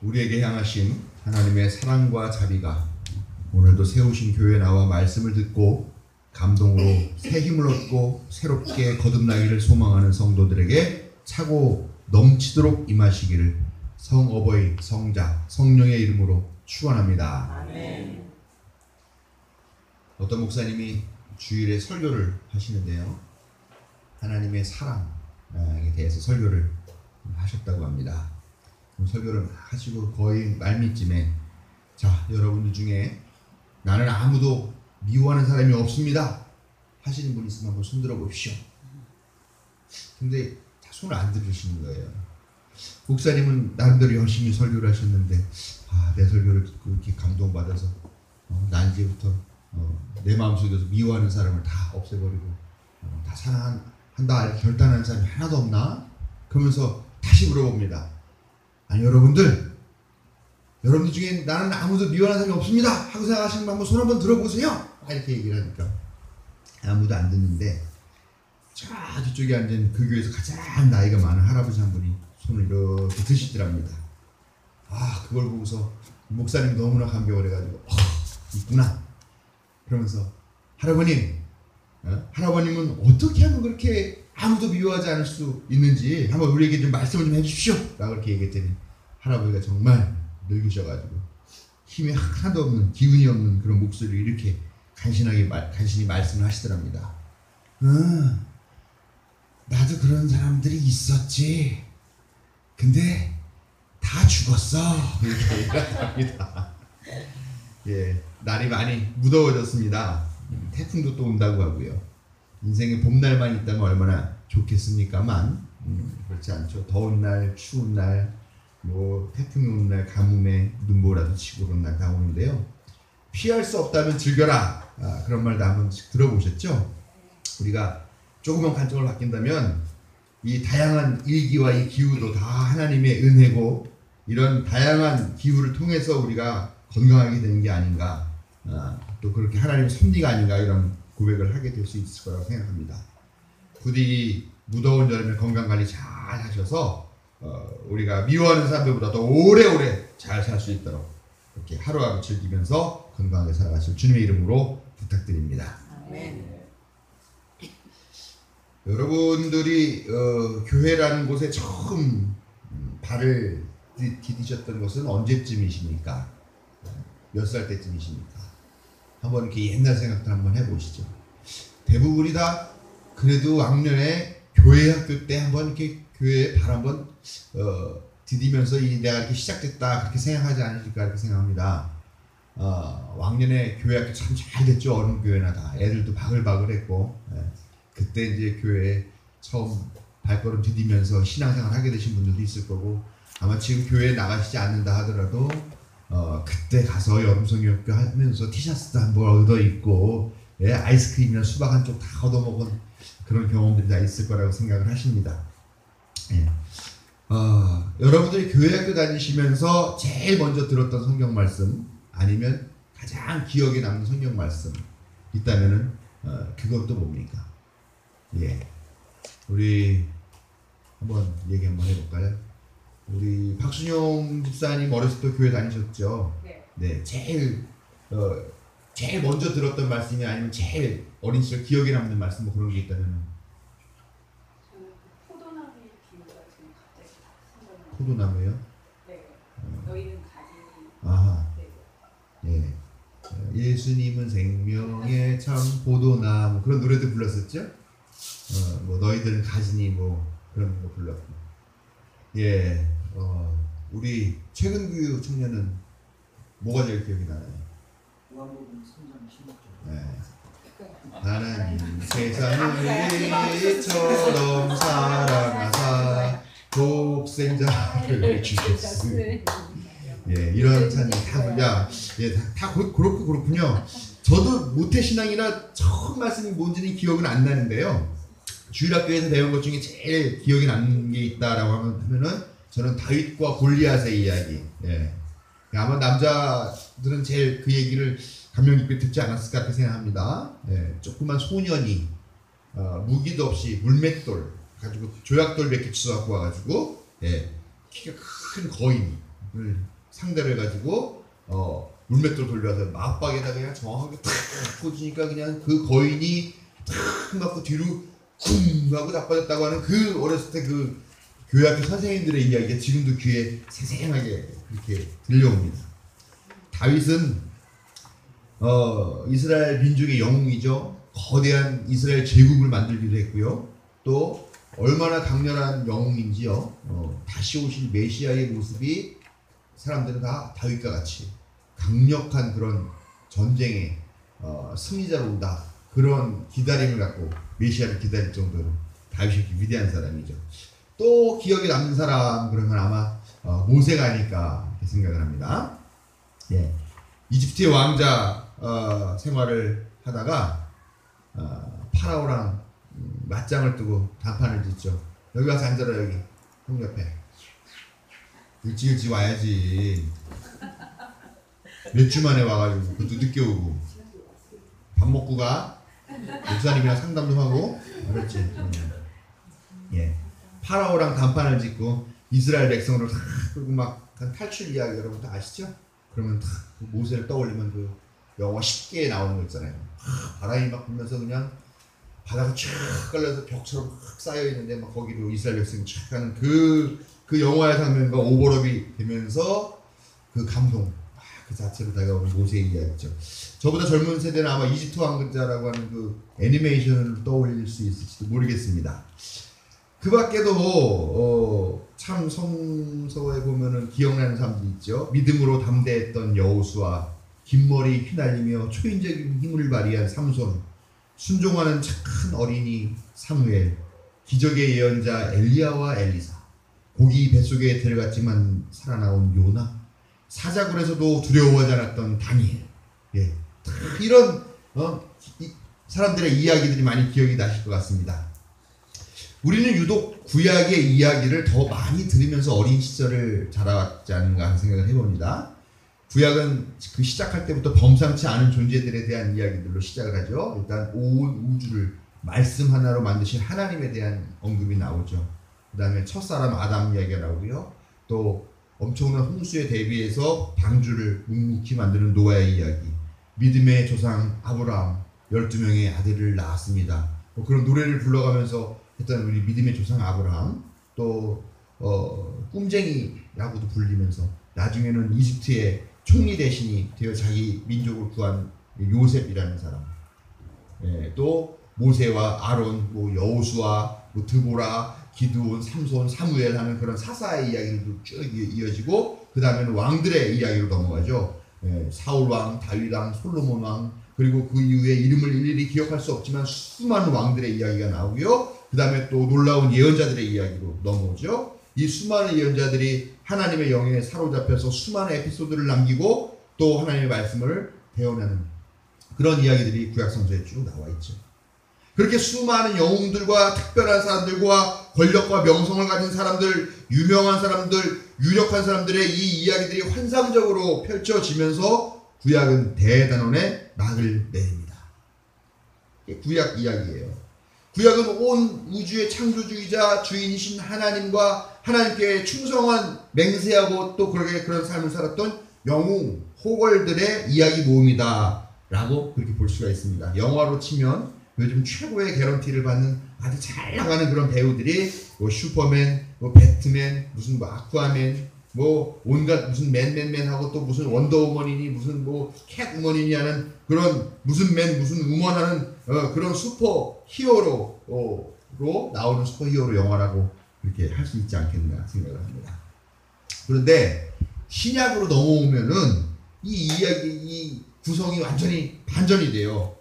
우리에게 향하신 하나님의 사랑과 자비가 오늘도 세우신 교회에 나와 말씀을 듣고 감동으로 새 힘을 얻고 새롭게 거듭나기를 소망하는 성도들에게 차고 넘치도록 임하시기를 성어버이, 성자, 성령의 이름으로 축원합니다. 아멘. 어떤 목사님이 주일에 설교를 하시는데요, 하나님의 사랑에 대해서 설교를 하셨다고 합니다. 설교를 하시고 거의 말미쯤에, 자, 여러분들 중에 나는 아무도 미워하는 사람이 없습니다 하시는 분 있으면 한번 손 들어 보십시오. 근데 다 손을 안 들으시는 거예요. 목사님은 나름대로 열심히 설교를 하셨는데, 내 설교를 듣고 이렇게 감동받아서 난 이제부터 내 마음속에서 미워하는 사람을 다 없애버리고 다 사랑한다 이렇게 결단하는 사람이 하나도 없나? 그러면서 다시 물어봅니다. 아니, 여러분들 중에 나는 아무도 미워하는 사람이 없습니다 하고 생각하시는 분 한번 손 한번 들어보세요. 이렇게 얘기를 하니까 아무도 안 듣는데, 저 뒤쪽에 앉은 그 교회에서 가장 나이가 많은 할아버지 한 분이 손을 이렇게 드시더랍니다. 그걸 보고서 목사님이 너무나 감격을 해가지고 있구나 그러면서, 할아버님은 어떻게 하면 그렇게 아무도 미워하지 않을 수 있는지 한번 우리에게 좀 말씀을 좀 해주십시오 라고 그렇게 얘기했더니, 할아버지가 정말 늙으셔가지고 힘이 하나도 없는, 기운이 없는 그런 목소리를 이렇게 간신히 말씀을 하시더랍니다. 나도 그런 사람들이 있었지. 근데 다 죽었어. 이렇게 얘기합니다. 예, 날이 많이 무더워졌습니다. 태풍도 또 온다고 하고요. 인생에 봄날만 있다면 얼마나 좋겠습니까만, 그렇지 않죠. 더운 날, 추운 날, 태풍이 오는 날, 가뭄에 눈보라도 치고 그런 날 다 오는데요. 피할 수 없다면 즐겨라. 그런 말도 한번 들어보셨죠? 우리가 조금만 관점을 바뀐다면 이 다양한 일기와 이 기후도 다 하나님의 은혜고, 이런 다양한 기후를 통해서 우리가 건강하게 되는 게 아닌가, 또 그렇게 하나님의 섭리가 아닌가, 이런 고백을 하게 될 수 있을 거라고 생각합니다. 부디 무더운 여름에 건강관리 잘 하셔서 우리가 미워하는 사람들보다 더 오래오래 잘 살 수 있도록 이렇게 하루하루 즐기면서 건강하게 살아가실 주님의 이름으로 부탁드립니다. 아멘. 여러분들이 교회라는 곳에 처음 발을 디디셨던 것은 언제쯤이십니까? 몇 살 때쯤이십니까? 한번 이렇게 옛날 생각도 한번 해보시죠. 대부분이 다 그래도 왕년에 교회 학교 때 한번 이렇게 교회에 발 한번 디디면서 내가 이렇게 시작됐다 그렇게 생각하지 않으실까 이렇게 생각합니다. 왕년에 교회 학교 참 잘 됐죠. 어느 교회나 다 애들도 바글바글 했고, 그때 이제 교회에 처음 발걸음 디디면서 신앙생활 하게 되신 분들도 있을 거고, 아마 지금 교회에 나가시지 않는다 하더라도 그때 가서 여름성경학교 하면서 티셔츠도 한번 얻어 입고, 아이스크림이나 수박 한쪽 다 얻어 먹은 그런 경험들이 다 있을 거라고 생각을 하십니다. 여러분들이 교회 학교 다니시면서 제일 먼저 들었던 성경 말씀, 아니면 가장 기억에 남는 성경 말씀 있다면은 그것도 뭡니까? 우리 한번 얘기 한번 해볼까요? 우리 박순용 집사님 어렸을 때 교회 다니셨죠? 네. 제일 먼저 들었던 말씀이, 아니면 제일 어린 시절 기억에 남는 말씀 그런 게 있다면? 저는 포도나무의 비유가 지금 갑자기 생각나요. 포도나무요? 네. 너희는 가지니. 아하. 네. 예수님은 생명의 참 포도나무, 그런 노래도 불렀었죠? 너희들은 가지니 그런 거 불렀고. 우리 최근 교육 청년은 뭐가 제일 기억이 나나요? 요한복음 3장 16절. 네. 나는 세상을 이처럼 사랑하사 독생자를 주셨으니. 이런 찬양 다 그렇군요. 저도 모태신앙이라 처음 말씀이 뭔지는 기억은 안 나는데요. 주일학교에서 배운 것 중에 제일 기억에 남는 게 있다라고 하면은 저는 다윗과 골리앗의 이야기. 아마 남자들은 제일 그 얘기를 감명 깊게 듣지 않았을까 그렇게 생각합니다. 조그만 소년이 무기도 없이 물맷돌 가지고 조약돌 몇 개 주워 갖고 와가지고 키가 큰 거인, 상대를 해가지고 물맷돌 돌려서 맞박에다 그냥 정확하게 탁 꽂으니까 그냥 그 거인이 탁 맞고 뒤로 쿵 하고 자빠졌다고 하는 그 어렸을 때 그 교회학교 선생님들의 이야기가 지금도 귀에 생생하게 그렇게 들려옵니다. 다윗은 이스라엘 민족의 영웅이죠. 거대한 이스라엘 제국을 만들기도 했고요. 또 얼마나 강렬한 영웅인지요. 다시 오실 메시아의 모습이 사람들은 다 다윗과 같이 강력한 그런 전쟁의 승리자로 온다. 그런 기다림을 갖고 메시아를 기다릴 정도로 다윗이 위대한 사람이죠. 또 기억에 남는 사람 그러면 아마 모세가 아닐까 이렇게 생각을 합니다. 예. 이집트의 왕자 생활을 하다가 파라오랑 맞짱을 뜨고 단판을 짓죠. 여기 와서 앉아라. 여기 형 옆에. 일찍 와야지. 몇 주 만에 와가지고 그것도 늦게 오고 밥 먹고 가. 목사님이랑 상담도 하고. 그렇지. 예. 파라오랑 단판을 짓고 이스라엘 백성으로 다 끌고 막 탈출 이야기 여러분 다 아시죠? 그러면 다 그 모세를 떠올리면 그 영화 10개에 나오는 거 있잖아요. 바람이 막 불면서 그냥 바다가 쫙 깔려서 벽처럼 막 쌓여 있는데 막 거기로 이스라엘 백성이 쫙 가는 그 영화의 장면과 오버랩이 되면서 그 감동 그 자체로 다가오는 모세의 이야기죠. 저보다 젊은 세대는 아마 이집트 왕자라고 하는 그 애니메이션을 떠올릴 수 있을지도 모르겠습니다. 그 밖에도 참 성서에 보면은 기억나는 사람들이 있죠. 믿음으로 담대했던 여호수아, 긴 머리 휘날리며 초인적인 힘을 발휘한 삼손, 순종하는 착한 어린이 사무엘, 기적의 예언자 엘리야와 엘리사, 고기 뱃속에 들어갔지만 살아나온 요나, 사자굴에서도 두려워하지 않았던 다니엘. 예. 이런 사람들의 이야기들이 많이 기억이 나실 것 같습니다. 우리는 유독 구약의 이야기를 더 많이 들으면서 어린 시절을 자라왔지 않은가 하는 생각을 해봅니다. 구약은 그 시작할 때부터 범상치 않은 존재들에 대한 이야기들로 시작을 하죠. 일단 온 우주를 말씀 하나로 만드신 하나님에 대한 언급이 나오죠. 그 다음에 첫사람 아담 이야기가 나오고요. 또 엄청난 홍수에 대비해서 방주를 묵묵히 만드는 노아의 이야기, 믿음의 조상 아브라함 12명의 아들을 낳았습니다. 그런 노래를 불러가면서 했던 우리 믿음의 조상 아브라함, 또 꿈쟁이라고도 불리면서 나중에는 이집트의 총리 대신이 되어 자기 민족을 구한 요셉이라는 사람, 또 모세와 아론, 여호수아, 드보라, 기드온, 삼손, 사무엘 하는 그런 사사의 이야기도 쭉 이어지고 그 다음에는 왕들의 이야기로 넘어가죠. 사울 왕, 다윗 왕, 솔로몬 왕, 그리고 그 이후에 이름을 일일이 기억할 수 없지만 수많은 왕들의 이야기가 나오고요. 그 다음에 또 놀라운 예언자들의 이야기로 넘어오죠. 이 수많은 예언자들이 하나님의 영에 사로잡혀서 수많은 에피소드를 남기고 또 하나님의 말씀을 배워내는 그런 이야기들이 구약성서에 쭉 나와 있죠. 그렇게 수많은 영웅들과 특별한 사람들과 권력과 명성을 가진 사람들, 유명한 사람들, 유력한 사람들의 이 이야기들이 환상적으로 펼쳐지면서 구약은 대단원의 막을 내립니다. 이게 구약 이야기예요. 구약은 온 우주의 창조주이자 주인이신 하나님과 하나님께 충성한 맹세하고 또 그런 삶을 살았던 영웅, 호걸들의 이야기 모음이다 라고 그렇게 볼 수가 있습니다. 영화로 치면 요즘 최고의 개런티를 받는 아주 잘 나가는 그런 배우들이 슈퍼맨, 배트맨, 무슨 아쿠아맨, 온갖 무슨 맨맨맨하고 또 무슨 원더우먼이니 무슨 캣우먼이니 하는 그런 무슨 맨 무슨 우먼 하는 그런 슈퍼 히어로로 나오는 슈퍼 히어로 영화라고 그렇게 할 수 있지 않겠나 생각을 합니다. 그런데 신약으로 넘어오면은 이 이야기, 이 구성이 완전히 반전이 돼요.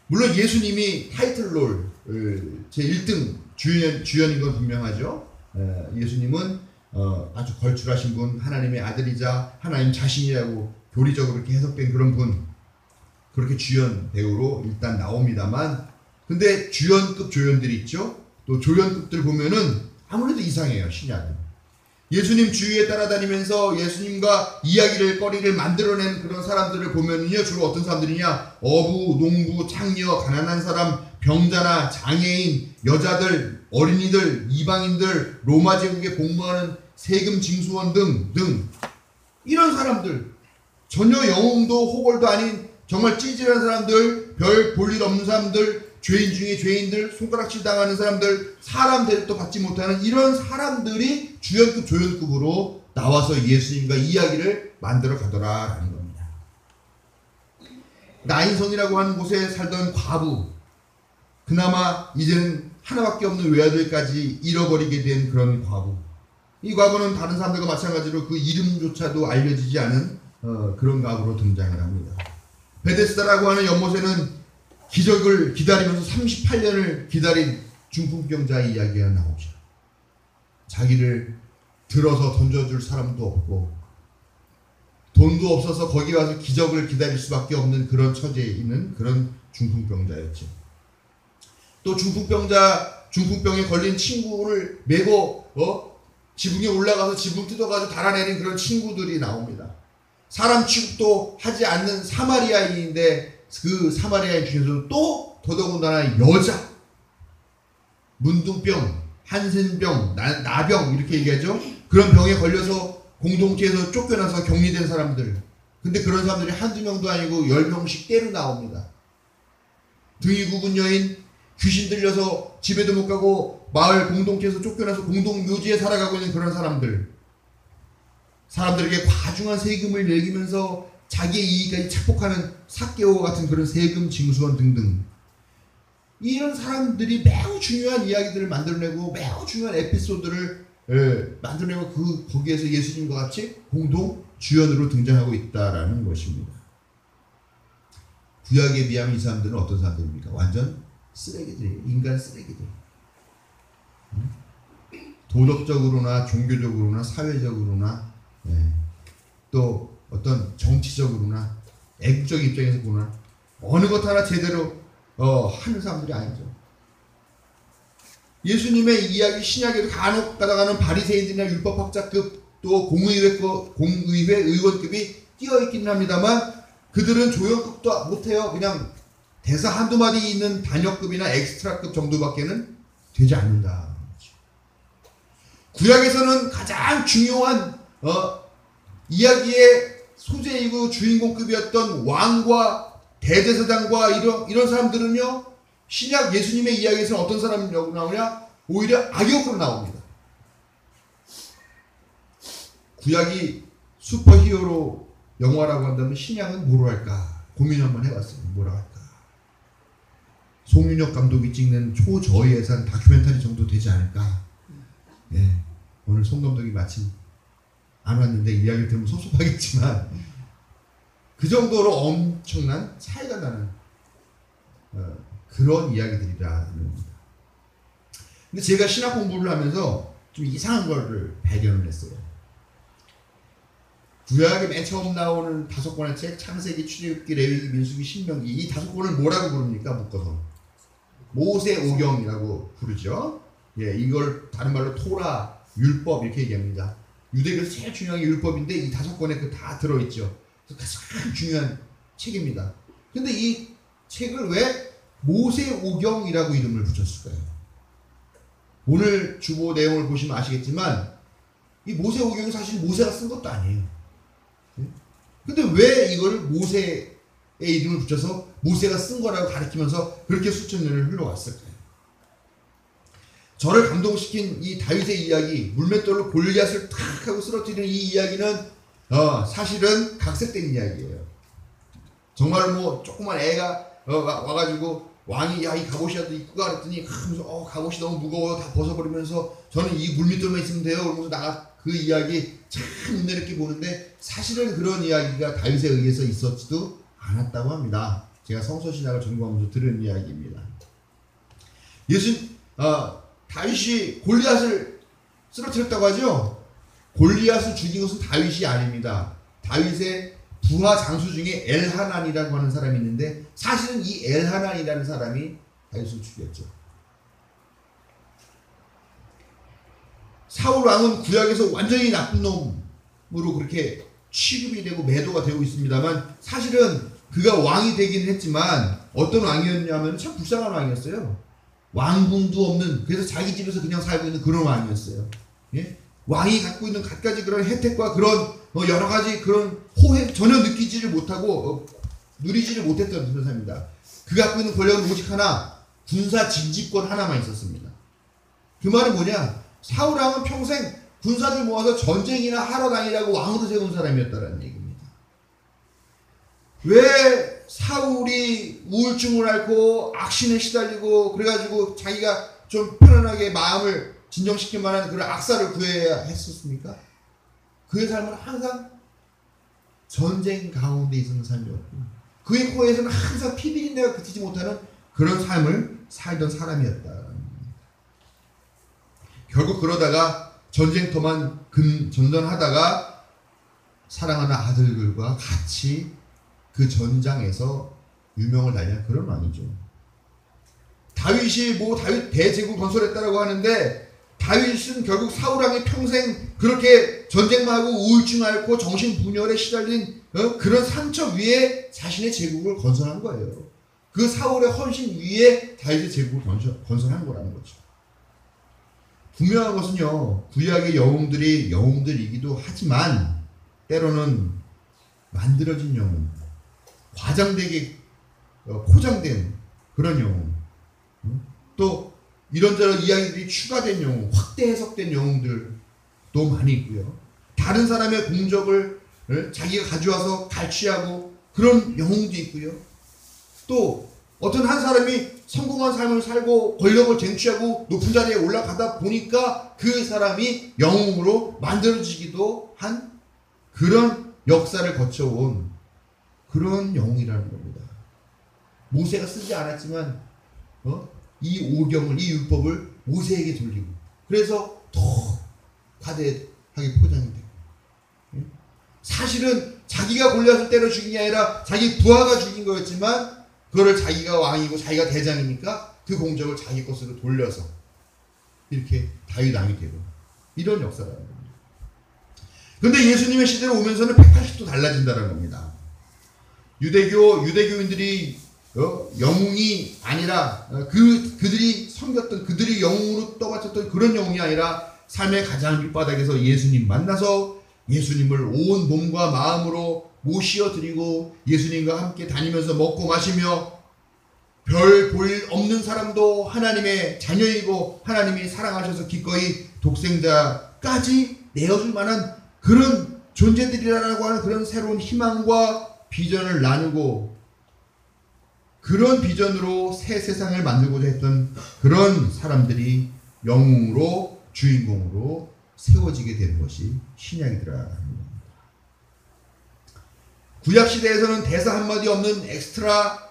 물론 예수님이 타이틀롤 제 1등 주연인 건 분명하죠. 예수님은 아주 걸출하신 분, 하나님의 아들이자 하나님 자신이라고 교리적으로 이렇게 해석된 그런 분, 그렇게 주연 배우로 일단 나옵니다만, 근데 주연급 조연들이 있죠. 또 조연급들 보면은 아무래도 이상해요. 신약은 예수님 주위에 따라다니면서 예수님과 이야기를 거리를 만들어낸 그런 사람들을 보면은요, 주로 어떤 사람들이냐, 어부, 농부, 창녀, 가난한 사람, 병자나 장애인, 여자들, 어린이들, 이방인들, 로마 제국에 복무하는 세금 징수원 등 이런 사람들, 전혀 영웅도 호걸도 아닌 정말 찌질한 사람들, 별 볼 일 없는 사람들, 죄인 중에 죄인들, 손가락질 당하는 사람들, 사람 대접도 받지 못하는 이런 사람들이 주연급 조연급으로 나와서 예수님과 이야기를 만들어 가더라라는 겁니다. 나인성이라고 하는 곳에 살던 과부, 그나마 이제는 하나밖에 없는 외아들까지 잃어버리게 된 그런 과부. 이 과부는 다른 사람들과 마찬가지로 그 이름조차도 알려지지 않은 그런 과부로 등장을 합니다. 베데스다라고 하는 연못에는 기적을 기다리면서 38년을 기다린 중풍병자의 이야기가 나오죠. 자기를 들어서 던져줄 사람도 없고 돈도 없어서 거기 와서 기적을 기다릴 수밖에 없는 그런 처지에 있는 그런 중풍병자였죠. 또 중풍병에 걸린 친구를 메고 지붕에 올라가서 지붕 뜯어가지고 달아내린 그런 친구들이 나옵니다. 사람 취급도 하지 않는 사마리아인인데 그 사마리아인 중에서도 또 더더군다나 여자, 문둥병, 한센병, 나병 이렇게 얘기하죠. 그런 병에 걸려서 공동체에서 쫓겨나서 격리된 사람들. 근데 그런 사람들이 한두 명도 아니고 10명씩 때로 나옵니다. 등이 굽은 여인, 귀신 들려서 집에도 못 가고 마을 공동체에서 쫓겨나서 공동묘지에 살아가고 있는 그런 사람들에게 과중한 세금을 매기면서 자기의 이익까지 착복하는 삭개오와 같은 그런 세금 징수원 등등. 이런 사람들이 매우 중요한 이야기들을 만들어내고 매우 중요한 에피소드를 만들어내고 거기에서 예수님과 같이 공동 주연으로 등장하고 있다라는 것입니다. 구약에 비하면 이 사람들은 어떤 사람들입니까? 완전 쓰레기들이에요. 인간 쓰레기들. 도덕적으로나 종교적으로나 사회적으로나 또 어떤 정치적으로나 애국적 입장에서 보나 어느 것 하나 제대로 하는 사람들이 아니죠. 예수님의 이야기 신약에도 간혹 가다가는 바리새인들이나 율법학자급 또 공의회 의원급이 끼어있기는 합니다만 그들은 조연급도 못해요. 그냥 대사 한두 마디 있는 단역급이나 엑스트라급 정도밖에는 되지 않는다. 구약에서는 가장 중요한 이야기의 소재이고 주인공급이었던 왕과 대제사장과 이런 사람들은요, 신약 예수님의 이야기에서는 어떤 사람이 나오냐? 오히려 악역으로 나옵니다. 구약이 슈퍼히어로 영화라고 한다면 신약은 뭐로 할까? 고민 한번 해봤어요. 뭐라 할까? 송윤혁 감독이 찍는 초저예산 다큐멘터리 정도 되지 않을까? 네. 오늘 송 감독이 마침 안 왔는데 이야기를 들으면 섭섭하겠지만 그 정도로 엄청난 차이가 나는 그런 이야기들이라는 겁니다. 근데 제가 신학 공부를 하면서 좀 이상한 거를 발견을 했어요. 구약에 맨 처음 나오는 5권의 책, 창세기, 출애굽기, 레위기, 민수기, 신명기, 이 5권을 뭐라고 부릅니까? 묶어서 모세오경이라고 부르죠. 예, 이걸 다른 말로 토라, 율법 이렇게 얘기합니다. 유대교에서 제일 중요한 게 율법인데 이 5권에 그 다 들어있죠. 그래서 가장 중요한 책입니다. 근데 이 책을 왜 모세오경이라고 이름을 붙였을까요? 오늘 주보 내용을 보시면 아시겠지만 이 모세오경이 사실 모세가 쓴 것도 아니에요. 근데 왜 이걸 모세의 이름을 붙여서 모세가 쓴 거라고 가리키면서 그렇게 수천 년을 흘러왔을까요? 저를 감동시킨 이 다윗의 이야기, 물맷돌로 골리앗을 탁 하고 쓰러뜨리는 이 이야기는 사실은 각색된 이야기예요. 정말 뭐 조그만 애가 와가지고 왕이 야 이 갑옷이라도 입고 가 그랬더니 하면서 갑옷이 너무 무거워 다 벗어버리면서 저는 이 물밑돌만 있으면 돼요. 그러면서 나가 그 이야기 참 은혜롭게 보는데 사실은 그런 이야기가 다윗에 의해서 있었지도 않았다고 합니다. 제가 성서신학을 전공하면서 들은 이야기입니다. 다윗이 골리앗을 쓰러뜨렸다고 하죠. 골리앗을 죽인 것은 다윗이 아닙니다. 다윗의 부하 장수 중에 엘하난이라고 하는 사람이 있는데 사실은 이 엘하난이라는 사람이 다윗을 죽였죠. 사울 왕은 구약에서 완전히 나쁜 놈으로 그렇게 취급이 되고 매도가 되고 있습니다만 사실은 그가 왕이 되긴 했지만 어떤 왕이었냐면 참 불쌍한 왕이었어요. 왕궁도 없는, 그래서 자기 집에서 그냥 살고 있는 그런 왕이었어요. 예? 왕이 갖고 있는 갖가지 그런 혜택과 그런 여러 가지 그런 호혜 전혀 느끼지를 못하고 누리지를 못했던 그런 사람입니다. 그가 갖고 있는 권력은 오직 하나, 군사 징집권 하나만 있었습니다. 그 말은 뭐냐? 사울 왕은 평생 군사들 모아서 전쟁이나 하러 다니라고 왕으로 세운 사람이었다는 얘기입니다. 왜 사울이 우울증을 앓고 악신에 시달리고 그래가지고 자기가 좀 편안하게 마음을 진정시킬 만한 그런 악사를 구해야 했었습니까? 그의 삶은 항상 전쟁 가운데 있었는 삶이었고 그의 코에서는 항상 피비린내가 그치지 못하는 그런 삶을 살던 사람이었다. 결국 그러다가 전쟁터만 전전하다가 사랑하는 아들들과 같이 그 전장에서 유명을 달리한 그런 왕이죠. 다윗이 다윗 대제국 건설했다라고 하는데 다윗은 결국 사울왕이 평생 그렇게 전쟁만 하고 우울증 앓고 정신분열에 시달린 그런 상처 위에 자신의 제국을 건설한 거예요. 그 사울의 헌신 위에 다윗의 제국을 건설한 거라는 거죠. 분명한 것은요, 구약의 영웅들이 영웅들이기도 하지만 때로는 만들어진 영웅, 과장되게 포장된 그런 영웅, 또 이런저런 이야기들이 추가된 영웅, 확대 해석된 영웅들도 많이 있고요. 다른 사람의 공적을 자기가 가져와서 갈취하고 그런 영웅도 있고요. 또 어떤 한 사람이 성공한 삶을 살고 권력을 쟁취하고 높은 자리에 올라가다 보니까 그 사람이 영웅으로 만들어지기도 한 그런 역사를 거쳐온 그런 영웅이라는 겁니다. 모세가 쓰지 않았지만 이 오경을, 이 율법을 모세에게 돌리고 그래서 더 과대하게 포장이 되고 사실은 자기가 골리앗을 때려 죽인 게 아니라 자기 부하가 죽인 거였지만 그거를 자기가 왕이고 자기가 대장이니까 그 공적을 자기 것으로 돌려서 이렇게 다윗 왕이 되고 이런 역사라는 겁니다. 그런데 예수님의 시대로 오면서는 180도 달라진다는 겁니다. 유대교인들이 영웅이 아니라 그들이 섬겼던 그들이 영웅으로 떠받쳤던 그런 영웅이 아니라 삶의 가장 밑바닥에서 예수님 만나서 예수님을 온 몸과 마음으로 모시어 드리고 예수님과 함께 다니면서 먹고 마시며 별 볼 일 없는 사람도 하나님의 자녀이고 하나님이 사랑하셔서 기꺼이 독생자까지 내어줄 만한 그런 존재들이라고 하는 그런 새로운 희망과 비전을 나누고 그런 비전으로 새 세상을 만들고자 했던 그런 사람들이 영웅으로 주인공으로 세워지게 되는 것이 신약이더라 합니다. 구약시대에서는 대사 한마디 없는 엑스트라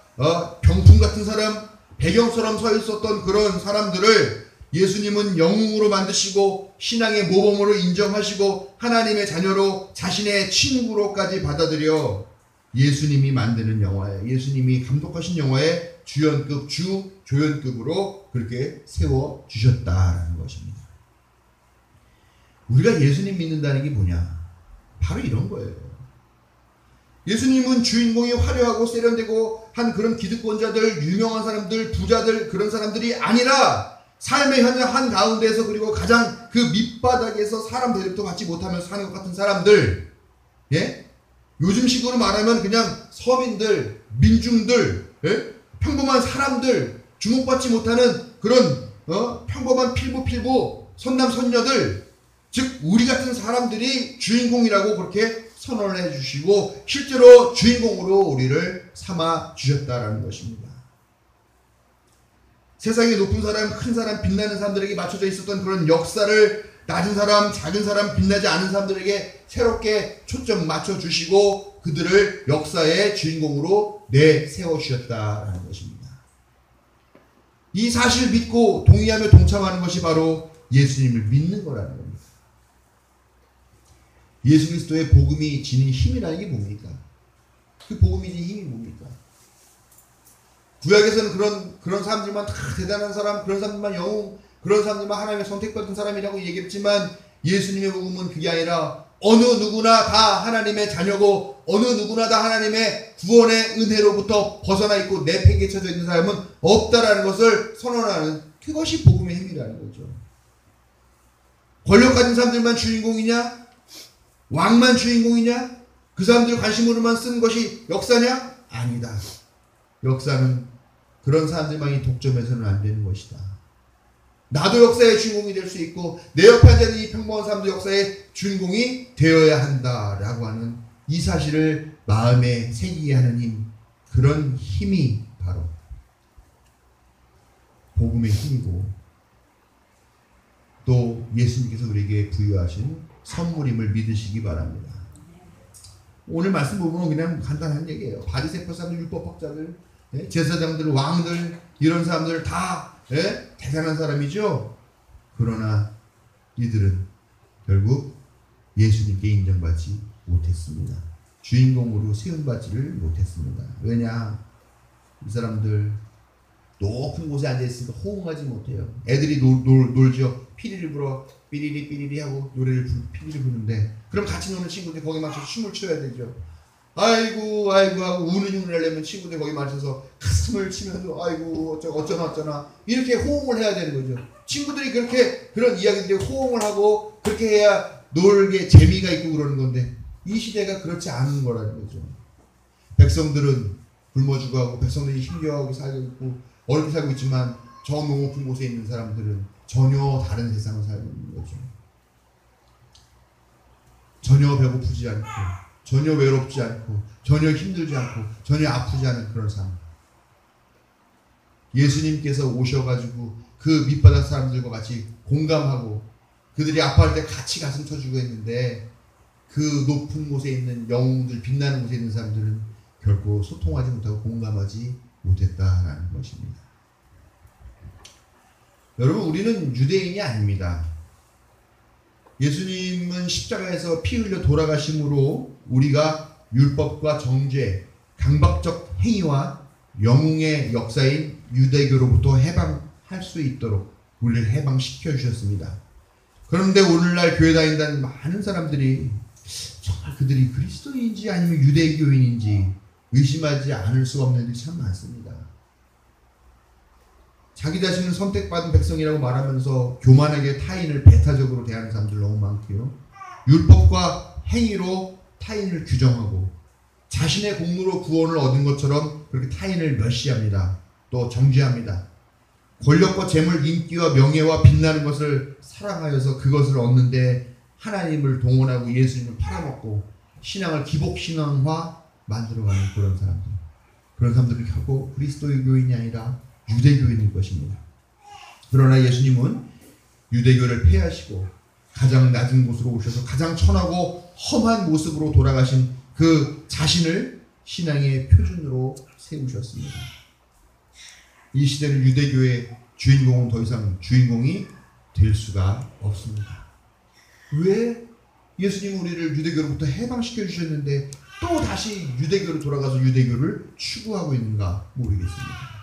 병풍 같은 사람, 배경처럼 서 있었던 그런 사람들을 예수님은 영웅으로 만드시고 신앙의 모범으로 인정하시고 하나님의 자녀로 자신의 친구로까지 받아들여 예수님이 만드는 영화에 예수님이 감독하신 영화의 주연급, 주조연급으로 그렇게 세워주셨다라는 것입니다. 우리가 예수님 믿는다는 게 뭐냐? 바로 이런 거예요. 예수님은 주인공이 화려하고 세련되고 한 그런 기득권자들, 유명한 사람들, 부자들 그런 사람들이 아니라 삶의 한 가운데에서 그리고 가장 그 밑바닥에서 사람 대접도 받지 못하면서 사는 것 같은 사람들, 예? 요즘식으로 말하면 그냥 서민들, 민중들, 예? 평범한 사람들, 주목받지 못하는 그런 평범한 필부 선남 선녀들, 즉 우리 같은 사람들이 주인공이라고 그렇게 선언을 해주시고 실제로 주인공으로 우리를 삼아 주셨다라는 것입니다. 세상에 높은 사람, 큰 사람, 빛나는 사람들에게 맞춰져 있었던 그런 역사를 낮은 사람, 작은 사람, 빛나지 않은 사람들에게 새롭게 초점 맞춰주시고 그들을 역사의 주인공으로 내세워 주셨다라는 것입니다. 이 사실을 믿고 동의하며 동참하는 것이 바로 예수님을 믿는 거라는 겁니다. 예수 그리스도의 복음이 지닌 힘이라는 게 뭡니까? 그 복음이 지닌 힘이 뭡니까? 구약에서는 그런 사람들만 다 대단한 사람, 그런 사람들만 영웅, 그런 사람들만 하나님의 선택받은 사람이라고 얘기했지만 예수님의 복음은 그게 아니라 어느 누구나 다 하나님의 자녀고 어느 누구나 다 하나님의 구원의 은혜로부터 벗어나 있고 내팽개 쳐져 있는 사람은 없다라는 것을 선언하는 그것이 복음의 힘이라는 거죠. 권력 가진 사람들만 주인공이냐? 왕만 주인공이냐? 그 사람들 관심으로만 쓴 것이 역사냐? 아니다. 역사는 그런 사람들만이 독점해서는 안 되는 것이다. 나도 역사의 주인공이 될 수 있고 내 옆에 앉아있는 이 평범한 사람도 역사의 주인공이 되어야 한다라고 하는 이 사실을 마음에 새기게 하는 힘, 그런 힘이 바로 복음의 힘이고 또 예수님께서 우리에게 부여하신 선물임을 믿으시기 바랍니다. 오늘 말씀 보면 그냥 간단한 얘기예요. 바리새파 사람들, 율법학자들, 제사장들, 왕들, 이런 사람들 다 대단한 사람이죠. 그러나 이들은 결국 예수님께 인정받지 못했습니다. 주인공으로 세움받지를 못했습니다. 왜냐? 이 사람들 높은 곳에 앉아있으니까 호응하지 못해요. 애들이 놀죠. 피리를 불어 삐리리 삐리리 하고 노래를 피리를 부르는데 그럼 같이 노는 친구들 거기 맞춰서 춤을 춰야 되죠. 아이고 아이고 하고 우는 흉을 내려면 친구들 거기 맞춰서 가슴을 치면서 아이고 어쩌나 이렇게 호응을 해야 되는 거죠. 친구들이 그렇게 그런 이야기들이 호응을 하고 그렇게 해야 놀게 재미가 있고 그러는 건데 이 시대가 그렇지 않은 거라는 거죠. 백성들은 굶어 죽어가고 백성들이 힘겨워하고 살고 있고 어렵게 살고 있지만 저 높은 곳에 있는 사람들은 전혀 다른 세상을 살고 있는 거죠. 전혀 배고프지 않고 전혀 외롭지 않고 전혀 힘들지 않고 전혀 아프지 않은 그런 삶. 예수님께서 오셔가지고 그 밑바닥 사람들과 같이 공감하고 그들이 아파할 때 같이 가슴 쳐주고 했는데 그 높은 곳에 있는 영웅들, 빛나는 곳에 있는 사람들은 결코 소통하지 못하고 공감하지 못했다라는 것입니다. 여러분, 우리는 유대인이 아닙니다. 예수님은 십자가에서 피 흘려 돌아가심으로 우리가 율법과 정죄, 강박적 행위와 영웅의 역사인 유대교로부터 해방할 수 있도록 우리를 해방시켜 주셨습니다. 그런데 오늘날 교회 다닌다는 많은 사람들이 정말 그들이 그리스도인인지 아니면 유대교인인지 의심하지 않을 수 없는 일이 참 많습니다. 자기 자신은 선택받은 백성이라고 말하면서 교만하게 타인을 배타적으로 대하는 사람들 너무 많고요. 율법과 행위로 타인을 규정하고 자신의 공로로 구원을 얻은 것처럼 그렇게 타인을 멸시합니다. 또 정죄합니다. 권력과 재물, 인기와 명예와 빛나는 것을 사랑하여서 그것을 얻는데 하나님을 동원하고 예수님을 팔아먹고 신앙을 기복신앙화 만들어가는 그런 사람들. 그런 사람들은 결국 그리스도의 교인이 아니라 유대교인일 것입니다. 그러나 예수님은 유대교를 폐하시고 가장 낮은 곳으로 오셔서 가장 천하고 험한 모습으로 돌아가신 그 자신을 신앙의 표준으로 세우셨습니다. 이 시대는 유대교의 주인공은 더 이상 주인공이 될 수가 없습니다. 왜 예수님은 우리를 유대교로부터 해방시켜 주셨는데 또 다시 유대교로 돌아가서 유대교를 추구하고 있는가 모르겠습니다.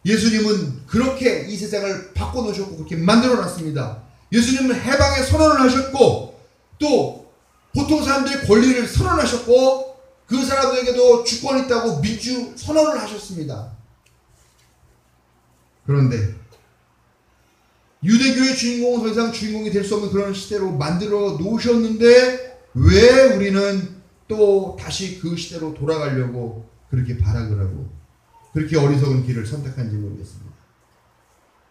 예수님은 그렇게 이 세상을 바꿔놓으셨고 그렇게 만들어놨습니다. 예수님은 해방의 선언을 하셨고 또 보통 사람들의 권리를 선언하셨고 그 사람들에게도 주권이 있다고 민주 선언을 하셨습니다. 그런데 유대교의 주인공은 더 이상 주인공이 될 수 없는 그런 시대로 만들어 놓으셨는데 왜 우리는 또 다시 그 시대로 돌아가려고 그렇게 발악을 하고 그렇게 어리석은 길을 선택한지 모르겠습니다.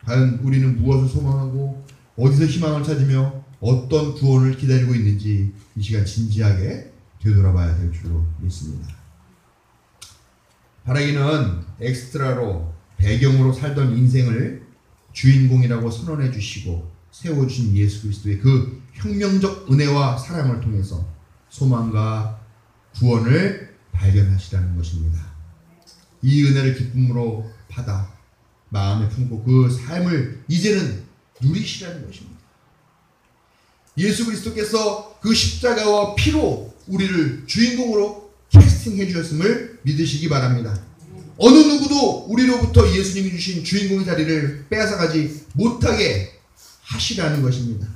과연 우리는 무엇을 소망하고 어디서 희망을 찾으며 어떤 구원을 기다리고 있는지 이 시간 진지하게 되돌아봐야 될 줄로 믿습니다. 바라기는 엑스트라로 배경으로 살던 인생을 주인공이라고 선언해 주시고 세워주신 예수 그리스도의 그 혁명적 은혜와 사랑을 통해서 소망과 구원을 발견하시라는 것입니다. 이 은혜를 기쁨으로 받아 마음에 품고 그 삶을 이제는 누리시라는 것입니다. 예수 그리스도께서 그 십자가와 피로 우리를 주인공으로 캐스팅해 주셨음을 믿으시기 바랍니다. 어느 누구도 우리로부터 예수님이 주신 주인공의 자리를 빼앗아가지 못하게 하시라는 것입니다.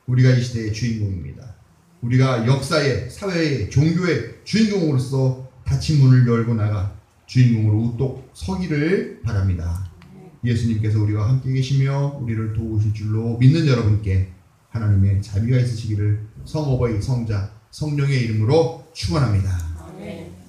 우리가 이 시대의 주인공입니다. 우리가 역사의, 사회의, 종교의 주인공으로서 닫힌 문을 열고 나가 주인공으로 우뚝 서기를 바랍니다. 예수님께서 우리와 함께 계시며 우리를 도우실 줄로 믿는 여러분께 하나님의 자비가 있으시기를 성어버이 성자 성령의 이름으로 축원합니다. 아멘.